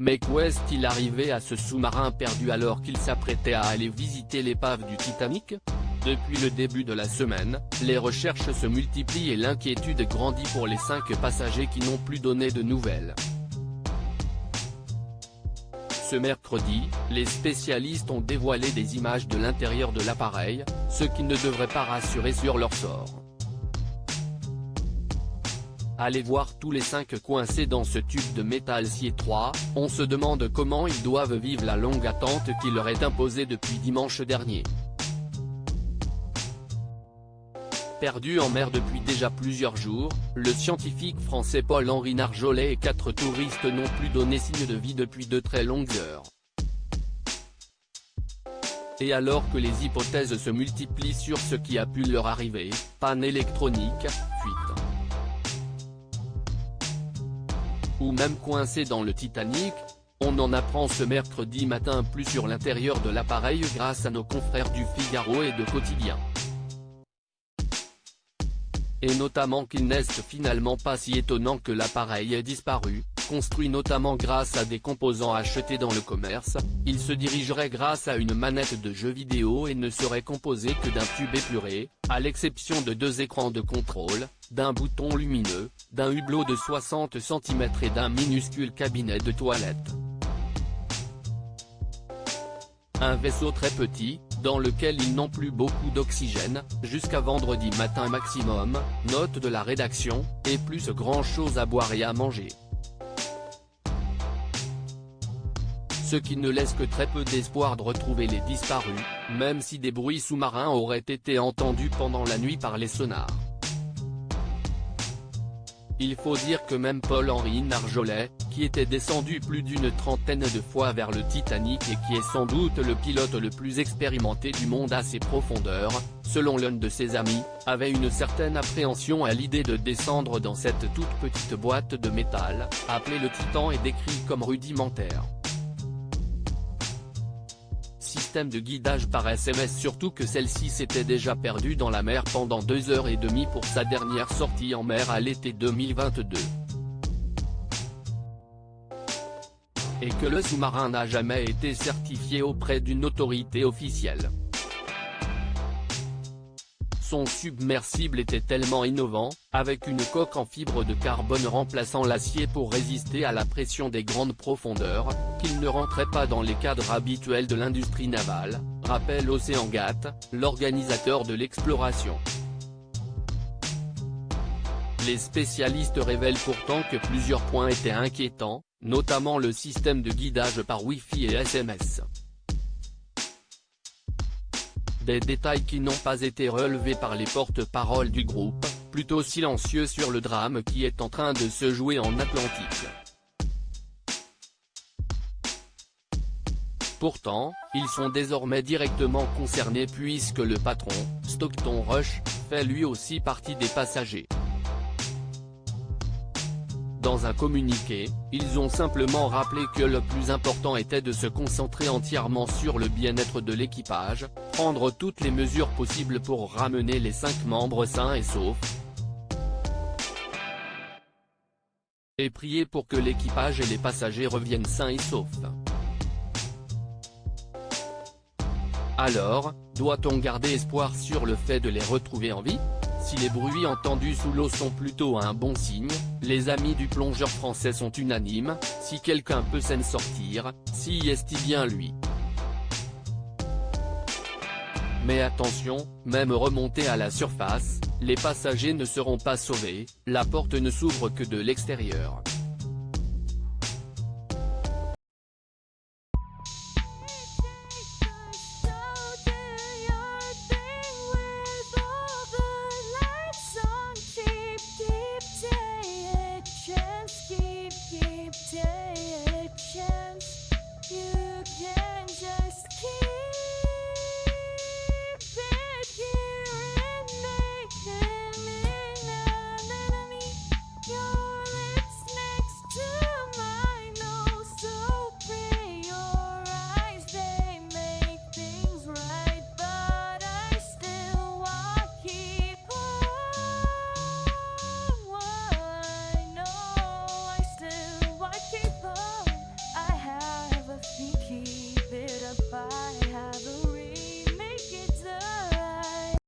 Mais qu'est-il arrivé à ce sous-marin perdu alors qu'il s'apprêtait à aller visiter l'épave du Titanic? Depuis le début de la semaine, les recherches se multiplient et l'inquiétude grandit pour les 5 passagers qui n'ont plus donné de nouvelles. Ce mercredi, les spécialistes ont dévoilé des images de l'intérieur de l'appareil, ce qui ne devrait pas rassurer sur leur sort. Allez voir tous les 5 coincés dans ce tube de métal si étroit, on se demande comment ils doivent vivre la longue attente qui leur est imposée depuis dimanche dernier. Perdu en mer depuis déjà plusieurs jours, le scientifique français Paul-Henri Narjolet et 4 touristes n'ont plus donné signe de vie depuis de très longues heures. Et alors que les hypothèses se multiplient sur ce qui a pu leur arriver, panne électronique, fuite, ou même coincé dans le Titanic, on en apprend ce mercredi matin plus sur l'intérieur de l'appareil grâce à nos confrères du Figaro et de Quotidien. Et notamment qu'il n'est finalement pas si étonnant que l'appareil ait disparu, construit notamment grâce à des composants achetés dans le commerce, il se dirigerait grâce à une manette de jeu vidéo et ne serait composé que d'un tube épuré, à l'exception de 2 écrans de contrôle, d'un bouton lumineux, d'un hublot de 60 cm et d'un minuscule cabinet de toilette. Un vaisseau très petit, dans lequel ils n'ont plus beaucoup d'oxygène, jusqu'à vendredi matin maximum, note de la rédaction, et plus grand chose à boire et à manger. Ce qui ne laisse que très peu d'espoir de retrouver les disparus, même si des bruits sous-marins auraient été entendus pendant la nuit par les sonars. Il faut dire que même Paul-Henri Narjolet, qui était descendu plus d'une trentaine de fois vers le Titanic et qui est sans doute le pilote le plus expérimenté du monde à ses profondeurs, selon l'un de ses amis, avait une certaine appréhension à l'idée de descendre dans cette toute petite boîte de métal, appelée le Titan et décrit comme rudimentaire. Système de guidage par SMS, surtout que celle-ci s'était déjà perdue dans la mer pendant 2h30 pour sa dernière sortie en mer à l'été 2022. Et que le sous-marin n'a jamais été certifié auprès d'une autorité officielle. Son submersible était tellement innovant, avec une coque en fibre de carbone remplaçant l'acier pour résister à la pression des grandes profondeurs, qu'il ne rentrait pas dans les cadres habituels de l'industrie navale, rappelle OceanGate, l'organisateur de l'exploration. Les spécialistes révèlent pourtant que plusieurs points étaient inquiétants, notamment le système de guidage par Wi-Fi et SMS. Des détails qui n'ont pas été relevés par les porte-paroles du groupe, plutôt silencieux sur le drame qui est en train de se jouer en Atlantique. Pourtant, ils sont désormais directement concernés puisque le patron, Stockton Rush, fait lui aussi partie des passagers. Dans un communiqué, ils ont simplement rappelé que le plus important était de se concentrer entièrement sur le bien-être de l'équipage, prendre toutes les mesures possibles pour ramener les 5 membres sains et saufs, et prier pour que l'équipage et les passagers reviennent sains et saufs. Alors, doit-on garder espoir sur le fait de les retrouver en vie? Si les bruits entendus sous l'eau sont plutôt un bon signe, les amis du plongeur français sont unanimes, si quelqu'un peut s'en sortir, si est-il bien lui. Mais attention, même remontés à la surface, les passagers ne seront pas sauvés, la porte ne s'ouvre que de l'extérieur.